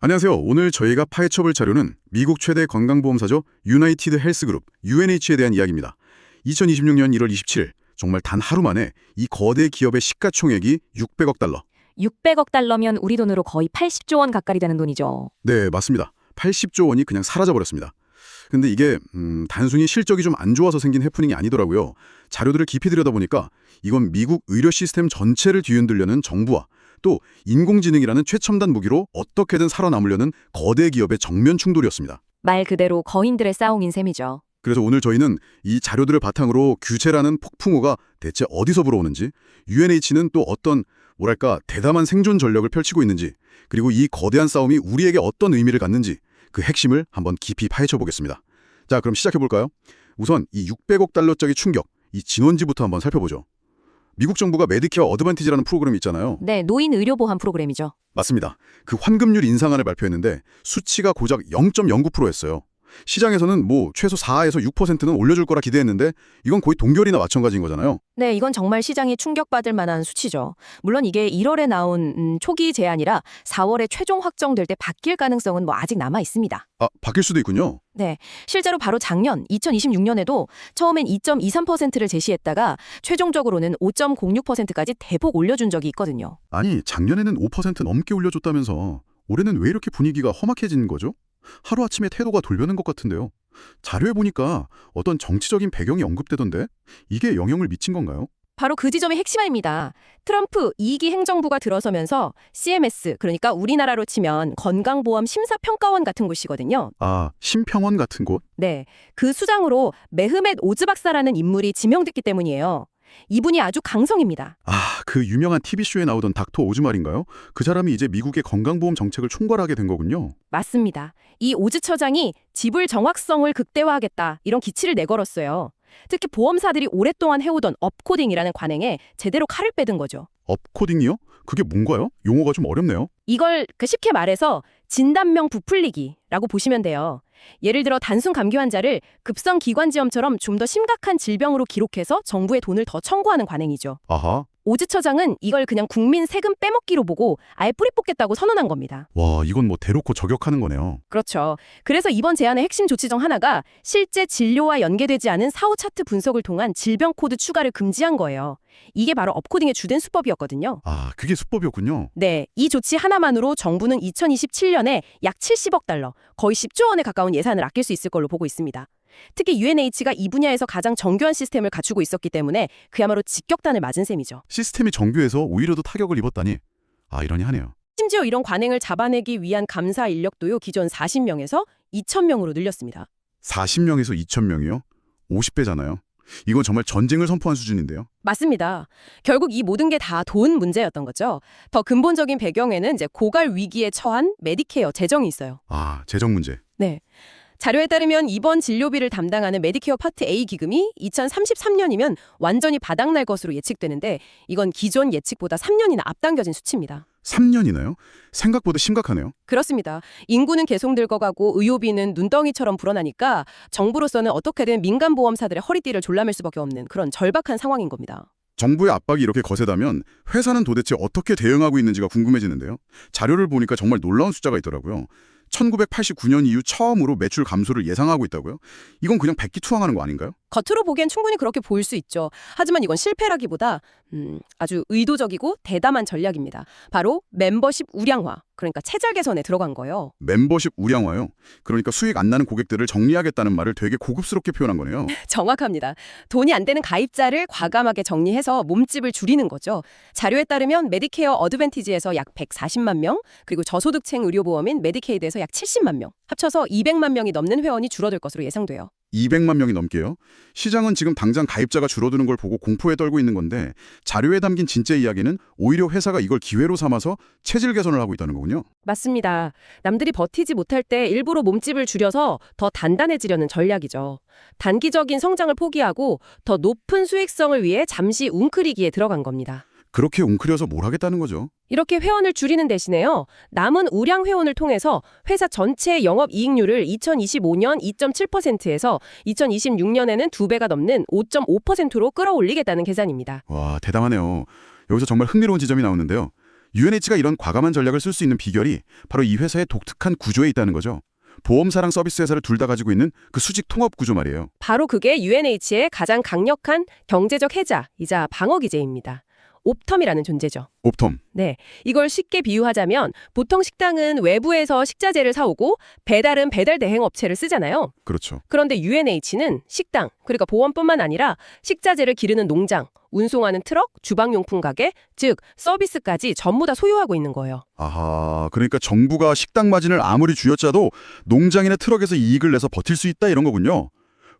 안녕하세요. 오늘 저희가 파헤쳐볼 자료는 미국 최대 건강보험사죠. 유나이티드 헬스그룹, UNH에 대한 이야기입니다. 2026년 1월 27일, 정말 단 하루 만에 이 거대 기업의 시가총액이 600억 달러. 600억 달러면 우리 돈으로 거의 80조 원 가까이 되는 돈이죠. 네, 맞습니다. 80조 원이 그냥 사라져버렸습니다. 근데 이게 단순히 실적이 좀 안 좋아서 생긴 해프닝이 아니더라고요. 자료들을 깊이 들여다보니까 이건 미국 의료 시스템 전체를 뒤흔들려는 정부와 또 인공지능이라는 최첨단 무기로 어떻게든 살아남으려는 거대 기업의 정면 충돌이었습니다. 말 그대로 거인들의 싸움인 셈이죠. 그래서 오늘 저희는 이 자료들을 바탕으로 규제라는 폭풍우가 대체 어디서 불어오는지, UNH는 또 어떤 뭐랄까 대담한 생존 전략을 펼치고 있는지, 그리고 이 거대한 싸움이 우리에게 어떤 의미를 갖는지 그 핵심을 한번 깊이 파헤쳐 보겠습니다. 자, 그럼 시작해 볼까요? 우선 이 600억 달러짜리 충격, 이 진원지부터 한번 살펴보죠. 미국 정부가 메디케어 어드밴티지라는 프로그램이 있잖아요. 네, 노인 의료보험 프로그램이죠. 맞습니다. 그 환급률 인상안을 발표했는데 수치가 고작 0.09%였어요. 시장에서는 최소 4에서 6%는 올려줄 거라 기대했는데 이건 거의 동결이나 마찬가지인 거잖아요. 네, 이건 정말 시장이 충격받을 만한 수치죠. 물론 이게 1월에 나온 초기 제안이라 4월에 최종 확정될 때 바뀔 가능성은 아직 남아 있습니다. 아, 바뀔 수도 있군요. 네, 실제로 바로 작년 2026년에도 처음엔 2.23%를 제시했다가 최종적으로는 5.06%까지 대폭 올려준 적이 있거든요. 아니, 작년에는 5% 넘게 올려줬다면서 올해는 왜 이렇게 분위기가 험악해진 거죠? 하루아침에 태도가 돌변한 것 같은데요. 자료에 보니까 어떤 정치적인 배경이 언급되던데 이게 영향을 미친 건가요? 바로 그 지점이 핵심입니다. 트럼프 2기 행정부가 들어서면서 CMS, 그러니까 우리나라로 치면 건강보험 심사평가원 같은 곳이거든요. 아, 심평원 같은 곳? 네, 그 수장으로 메흐멧 오즈 박사라는 인물이 지명됐기 때문이에요. 이분이 아주 강성입니다. 아, 그 유명한 TV쇼에 나오던 닥터 오즈말인가요? 그 사람이 이제 미국의 건강보험 정책을 총괄하게 된 거군요. 맞습니다. 이 오즈 처장이 지불 정확성을 극대화하겠다 이런 기치를 내걸었어요. 특히 보험사들이 오랫동안 해오던 업코딩이라는 관행에 제대로 칼을 빼든 거죠. 업코딩이요? 그게 뭔가요? 용어가 좀 어렵네요. 이걸 쉽게 말해서 진단명 부풀리기라고 보시면 돼요. 예를 들어 단순 감기 환자를 급성 기관지염처럼 좀 더 심각한 질병으로 기록해서 정부에 돈을 더 청구하는 관행이죠. 아하. 오즈 처장은 이걸 그냥 국민 세금 빼먹기로 보고 아예 뿌리 뽑겠다고 선언한 겁니다. 와, 이건 대놓고 저격하는 거네요. 그렇죠. 그래서 이번 제안의 핵심 조치 중 하나가 실제 진료와 연계되지 않은 사후 차트 분석을 통한 질병 코드 추가를 금지한 거예요. 이게 바로 업코딩의 주된 수법이었거든요. 아, 그게 수법이었군요. 네, 이 조치 하나만으로 정부는 2027년에 약 70억 달러, 거의 10조 원에 가까운 예산을 아낄 수 있을 걸로 보고 있습니다. 특히 UNH가 이 분야에서 가장 정교한 시스템을 갖추고 있었기 때문에 그야말로 직격탄을 맞은 셈이죠. 시스템이 정교해서 오히려 더 타격을 입었다니. 아, 이러니하네요. 심지어 이런 관행을 잡아내기 위한 감사 인력도요, 기존 40명에서 2,000명으로 늘렸습니다. 40명에서 2,000명이요? 50배잖아요. 이건 정말 전쟁을 선포한 수준인데요. 맞습니다. 결국 이 모든 게 다 돈 문제였던 거죠. 더 근본적인 배경에는 이제 고갈 위기에 처한 메디케어 재정이 있어요. 아, 재정 문제. 네. 자료에 따르면 이번 진료비를 담당하는 메디케어 파트 A 기금이 2033년이면 완전히 바닥날 것으로 예측되는데 이건 기존 예측보다 3년이나 앞당겨진 수치입니다. 3년이나요? 생각보다 심각하네요. 그렇습니다. 인구는 계속 늙어가고 의료비는 눈덩이처럼 불어나니까 정부로서는 어떻게든 민간 보험사들의 허리띠를 졸라맬 수밖에 없는 그런 절박한 상황인 겁니다. 정부의 압박이 이렇게 거세다면 회사는 도대체 어떻게 대응하고 있는지가 궁금해지는데요. 자료를 보니까 정말 놀라운 숫자가 있더라고요. 1989년 이후 처음으로 매출 감소를 예상하고 있다고요? 이건 그냥 백기투항하는 거 아닌가요? 겉으로 보기엔 충분히 그렇게 보일 수 있죠. 하지만 이건 실패라기보다 아주 의도적이고 대담한 전략입니다. 바로 멤버십 우량화, 그러니까 체질 개선에 들어간 거예요. 멤버십 우량화요? 그러니까 수익 안 나는 고객들을 정리하겠다는 말을 되게 고급스럽게 표현한 거네요. 정확합니다. 돈이 안 되는 가입자를 과감하게 정리해서 몸집을 줄이는 거죠. 자료에 따르면 메디케어 어드밴티지에서 약 140만 명, 그리고 저소득층 의료보험인 메디케이드에서 약 70만 명, 합쳐서 200만 명이 넘는 회원이 줄어들 것으로 예상돼요. 200만 명이 넘게요? 시장은 지금 당장 가입자가 줄어드는 걸 보고 공포에 떨고 있는 건데 자료에 담긴 진짜 이야기는 오히려 회사가 이걸 기회로 삼아서 체질 개선을 하고 있다는 거군요. 맞습니다. 남들이 버티지 못할 때 일부러 몸집을 줄여서 더 단단해지려는 전략이죠. 단기적인 성장을 포기하고 더 높은 수익성을 위해 잠시 웅크리기에 들어간 겁니다. 그렇게 웅크려서 뭘 하겠다는 거죠? 이렇게 회원을 줄이는 대신에요. 남은 우량 회원을 통해서 회사 전체 영업이익률을 2025년 2.7%에서 2026년에는 2배가 넘는 5.5%로 끌어올리겠다는 계산입니다. 와, 대담하네요. 여기서 정말 흥미로운 지점이 나오는데요. UNH가 이런 과감한 전략을 쓸 수 있는 비결이 바로 이 회사의 독특한 구조에 있다는 거죠. 보험사랑 서비스 회사를 둘 다 가지고 있는 그 수직 통합 구조 말이에요. 바로 그게 UNH의 가장 강력한 경제적 해자이자 방어 기제입니다. 옵텀이라는 존재죠. 옵텀. 네, 이걸 쉽게 비유하자면 보통 식당은 외부에서 식자재를 사오고 배달은 배달 대행 업체를 쓰잖아요. 그렇죠. 그런데 UNH는 식당, 그러니까 보험뿐만 아니라 식자재를 기르는 농장, 운송하는 트럭, 주방용품 가게, 즉 서비스까지 전부 다 소유하고 있는 거예요. 아하, 그러니까 정부가 식당 마진을 아무리 쥐어짜도 농장이나 트럭에서 이익을 내서 버틸 수 있다 이런 거군요.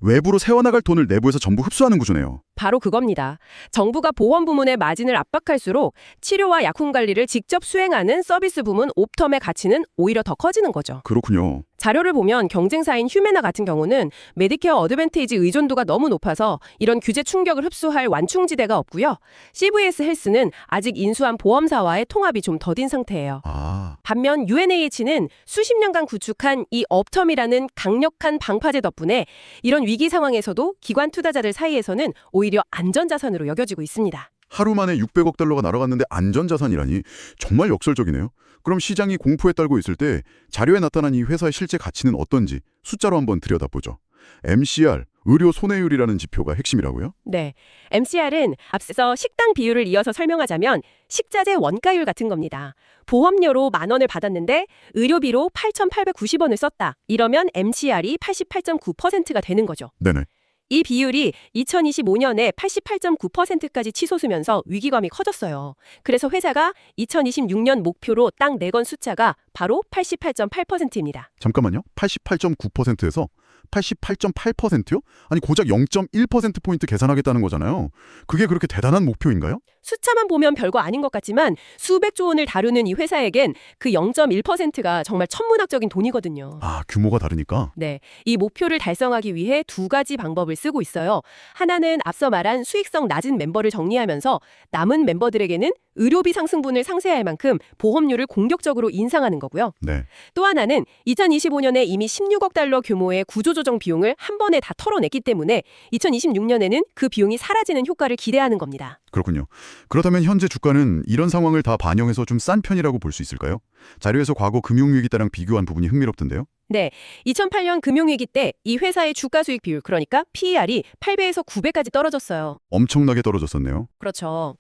외부로 세워나갈 돈을 내부에서 전부 흡수하는 구조네요. 바로 그겁니다. 정부가 보험 부문의 마진을 압박할수록 치료와 약품 관리를 직접 수행하는 서비스 부문 옵텀의 가치는 오히려 더 커지는 거죠. 그렇군요. 자료를 보면 경쟁사인 휴메나 같은 경우는 메디케어 어드밴티지 의존도가 너무 높아서 이런 규제 충격을 흡수할 완충지대가 없고요. CVS 헬스는 아직 인수한 보험사와의 통합이 좀 더딘 상태예요. 아, 반면 UNH는 수십 년간 구축한 이 업텀이라는 강력한 방파제 덕분에 이런 위기 상황에서도 기관 투자자들 사이에서는 오히려 안전자산으로 여겨지고 있습니다. 하루 만에 600억 달러가 날아갔는데 안전자산이라니 정말 역설적이네요. 그럼 시장이 공포에 떨고 있을 때 자료에 나타난 이 회사의 실제 가치는 어떤지 숫자로 한번 들여다보죠. MCR, 의료 손해율이라는 지표가 핵심이라고요? 네, MCR은 앞서 식당 비율을 이어서 설명하자면 식자재 원가율 같은 겁니다. 보험료로 10,000원을 받았는데 의료비로 8,890원을 썼다. 이러면 MCR이 88.9%가 되는 거죠. 네네. 이 비율이 2025년에 88.9%까지 치솟으면서 위기감이 커졌어요. 그래서 회사가 2026년 목표로 딱 내건 숫자가 바로 88.8%입니다. 잠깐만요. 88.9%에서 88.8%요? 아니 고작 0.1%포인트 계산하겠다는 거잖아요. 그게 그렇게 대단한 목표인가요? 숫자만 보면 별거 아닌 것 같지만 수백조 원을 다루는 이 회사에겐 그 0.1%가 정말 천문학적인 돈이거든요. 아, 규모가 다르니까. 네, 이 목표를 달성하기 위해 두 가지 방법을 쓰고 있어요. 하나는 앞서 말한 수익성 낮은 멤버를 정리하면서 남은 멤버들에게는 의료비 상승분을 상쇄할 만큼 보험료를 공격적으로 인상하는 거고요. 네. 또 하나는 2025년에 이미 16억 달러 규모의 구조조정 비용을 한 번에 다 털어냈기 때문에 2026년에는 그 비용이 사라지는 효과를 기대하는 겁니다. 그렇군요. 그렇다면 현재 주가는 이런 상황을 다 반영해서 좀 싼 편이라고 볼 수 있을까요? 자료에서 과거 금융위기 때랑 비교한 부분이 흥미롭던데요. 네, 2008년 금융위기 때 이 회사의 주가 수익 비율, 그러니까 PER이 8배에서 9배까지 떨어졌어요. 엄청나게 떨어졌었네요. 그렇죠.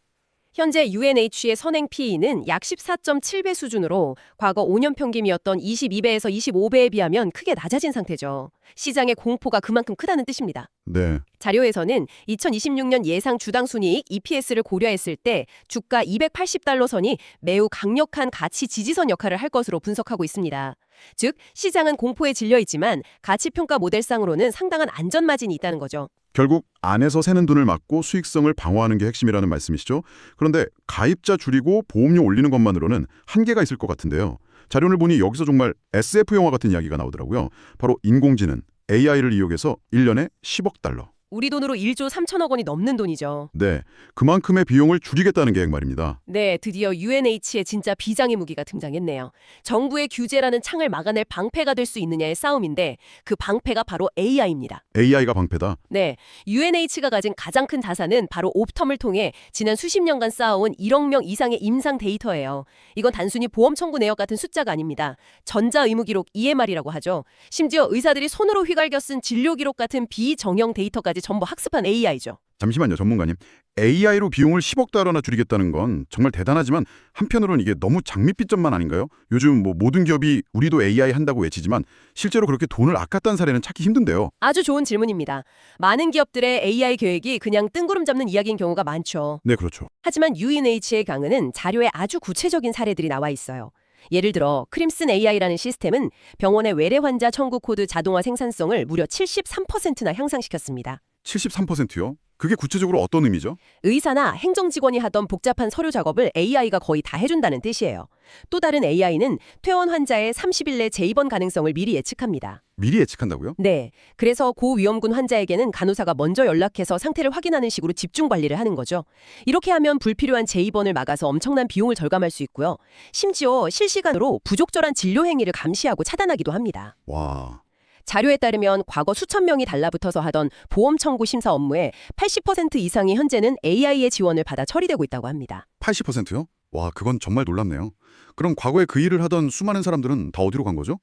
현재 UNH의 선행 PE는 약 14.7배 수준으로 과거 5년 평균이었던 22배에서 25배에 비하면 크게 낮아진 상태죠. 시장의 공포가 그만큼 크다는 뜻입니다. 네. 자료에서는 2026년 예상 주당 순이익 EPS를 고려했을 때 주가 280달러 선이 매우 강력한 가치 지지선 역할을 할 것으로 분석하고 있습니다. 즉, 시장은 공포에 질려 있지만 가치평가 모델상으로는 상당한 안전 마진이 있다는 거죠. 결국 안에서 새는 돈을 막고 수익성을 방어하는 게 핵심이라는 말씀이시죠? 그런데 가입자 줄이고 보험료 올리는 것만으로는 한계가 있을 것 같은데요. 자료를 보니 여기서 정말 SF 영화 같은 이야기가 나오더라고요. 바로 인공지능, AI를 이용해서 1년에 10억 달러. 우리 돈으로 1조 3천억 원이 넘는 돈이죠. 네, 그만큼의 비용을 줄이겠다는 계획 말입니다. 네, 드디어 UNH의 진짜 비장의 무기가 등장했네요. 정부의 규제라는 창을 막아낼 방패가 될 수 있느냐의 싸움인데 그 방패가 바로 AI입니다. AI가 방패다. 네, UNH가 가진 가장 큰 자산은 바로 옵텀을 통해 지난 수십 년간 쌓아온 1억 명 이상의 임상 데이터예요. 이건 단순히 보험 청구 내역 같은 숫자가 아닙니다. 전자의무 기록 EMR이라고 하죠. 심지어 의사들이 손으로 휘갈겨 쓴 진료 기록 같은 비정형 데이터까지 전부 학습한 AI죠. 잠시만요, 전문가님. AI로 비용을 10억 달러나 줄이겠다는 건 정말 대단하지만 한편으로는 이게 너무 장밋빛점만 아닌가요? 요즘 모든 기업이 우리도 AI 한다고 외치지만 실제로 그렇게 돈을 아꼈다는 사례는 찾기 힘든데요. 아주 좋은 질문입니다. 많은 기업들의 AI 계획이 그냥 뜬구름 잡는 이야기인 경우가 많죠. 네, 그렇죠. 하지만 UNH의 강은은 자료에 아주 구체적인 사례들이 나와 있어요. 예를 들어 크림슨 AI라는 시스템은 병원의 외래 환자 청구 코드 자동화 생산성을 무려 73%나 향상시켰습니다. 73%요? 그게 구체적으로 어떤 의미죠? 의사나 행정직원이 하던 복잡한 서류 작업을 AI가 거의 다 해준다는 뜻이에요. 또 다른 AI는 퇴원 환자의 30일 내 재입원 가능성을 미리 예측합니다. 미리 예측한다고요? 네, 그래서 고위험군 환자에게는 간호사가 먼저 연락해서 상태를 확인하는 식으로 집중 관리를 하는 거죠. 이렇게 하면 불필요한 재입원을 막아서 엄청난 비용을 절감할 수 있고요. 심지어 실시간으로 부적절한 진료 행위를 감시하고 차단하기도 합니다. 와... 자료에 따르면 과거 수천 명이 달라붙어서 하던 보험 청구 심사 업무의 80% 이상이 현재는 AI의 지원을 받아 처리되고 있다고 합니다. 80%요? 와, 그건 정말 놀랍네요. 그럼 과거에 그 일을 하던 수많은 사람들은 다 어디로 간 거죠?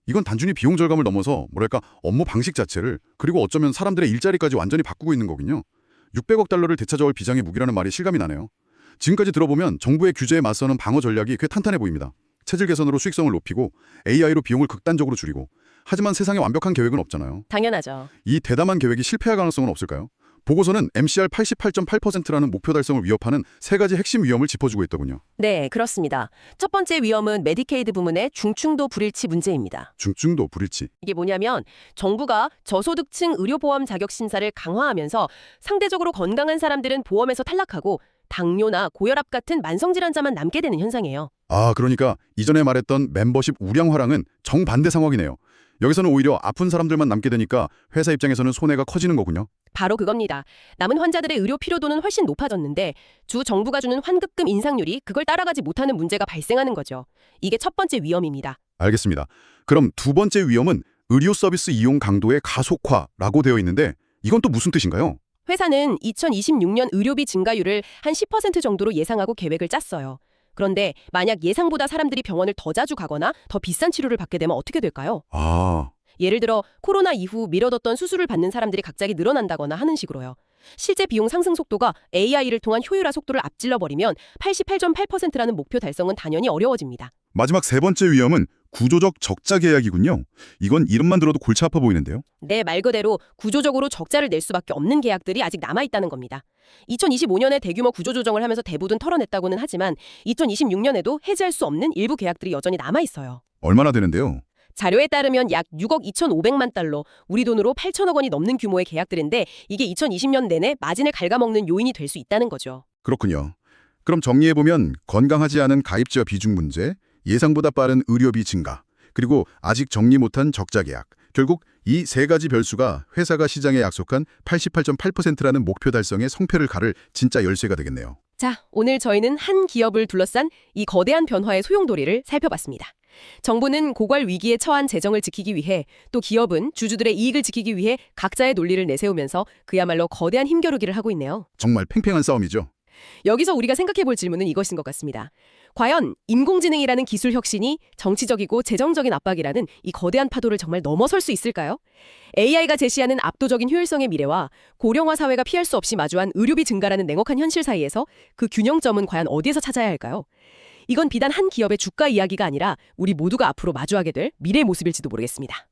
이건 단순히 비용 절감을 넘어서 뭐랄까 업무 방식 자체를 그리고 어쩌면 사람들의 일자리까지 완전히 바꾸고 있는 거군요. 600억 달러를 되찾아올 비장의 무기라는 말이 실감이 나네요. 지금까지 들어보면 정부의 규제에 맞서는 방어 전략이 꽤 탄탄해 보입니다. 체질 개선으로 수익성을 높이고 AI로 비용을 극단적으로 줄이고 하지만 세상에 완벽한 계획은 없잖아요. 당연하죠. 이 대담한 계획이 실패할 가능성은 없을까요? 보고서는 MCR 88.8%라는 목표 달성을 위협하는 세 가지 핵심 위험을 짚어주고 있더군요. 네, 그렇습니다. 첫 번째 위험은 메디케이드 부문의 중증도 불일치 문제입니다. 중증도 불일치. 이게 뭐냐면 정부가 저소득층 의료보험 자격 심사를 강화하면서 상대적으로 건강한 사람들은 보험에서 탈락하고 당뇨나 고혈압 같은 만성질환자만 남게 되는 현상이에요. 아, 그러니까 이전에 말했던 멤버십 우량화랑은 정반대 상황이네요. 여기서는 오히려 아픈 사람들만 남게 되니까 회사 입장에서는 손해가 커지는 거군요. 바로 그겁니다. 남은 환자들의 의료 필요도는 훨씬 높아졌는데 주 정부가 주는 환급금 인상률이 그걸 따라가지 못하는 문제가 발생하는 거죠. 이게 첫 번째 위험입니다. 알겠습니다. 그럼 두 번째 위험은 의료 서비스 이용 강도의 가속화라고 되어 있는데 이건 또 무슨 뜻인가요? 회사는 2026년 의료비 증가율을 한 10% 정도로 예상하고 계획을 짰어요. 그런데 만약 예상보다 사람들이 병원을 더 자주 가거나 더 비싼 치료를 받게 되면 어떻게 될까요? 아, 예를 들어 코로나 이후 미뤄뒀던 수술을 받는 사람들이 갑자기 늘어난다거나 하는 식으로요. 실제 비용 상승 속도가 AI를 통한 효율화 속도를 앞질러 버리면 88.8%라는 목표 달성은 당연히 어려워집니다. 마지막 세 번째 위험은 구조적 적자 계약이군요. 이건 이름만 들어도 골치 아파 보이는데요. 네, 말 그대로 구조적으로 적자를 낼 수밖에 없는 계약들이 아직 남아있다는 겁니다. 2025년에 대규모 구조조정을 하면서 대부분 털어냈다고는 하지만 2026년에도 해지할 수 없는 일부 계약들이 여전히 남아있어요. 얼마나 되는데요? 자료에 따르면 약 6억 2,500만 달러, 우리 돈으로 8천억 원이 넘는 규모의 계약들인데 이게 2020년 내내 마진을 갉아먹는 요인이 될 수 있다는 거죠. 그렇군요. 그럼 정리해보면 건강하지 않은 가입자 비중 문제, 예상보다 빠른 의료비 증가, 그리고 아직 정리 못한 적자 계약. 결국 이 세 가지 별수가 회사가 시장에 약속한 88.8%라는 목표 달성의 성패를 가를 진짜 열쇠가 되겠네요. 자, 오늘 저희는 한 기업을 둘러싼 이 거대한 변화의 소용돌이를 살펴봤습니다. 정부는 고갈 위기에 처한 재정을 지키기 위해 또 기업은 주주들의 이익을 지키기 위해 각자의 논리를 내세우면서 그야말로 거대한 힘겨루기를 하고 있네요. 정말 팽팽한 싸움이죠. 여기서 우리가 생각해 볼 질문은 이것인 것 같습니다. 과연 인공지능이라는 기술 혁신이 정치적이고 재정적인 압박이라는 이 거대한 파도를 정말 넘어설 수 있을까요? AI가 제시하는 압도적인 효율성의 미래와 고령화 사회가 피할 수 없이 마주한 의료비 증가라는 냉혹한 현실 사이에서 그 균형점은 과연 어디에서 찾아야 할까요? 이건 비단 한 기업의 주가 이야기가 아니라 우리 모두가 앞으로 마주하게 될 미래의 모습일지도 모르겠습니다.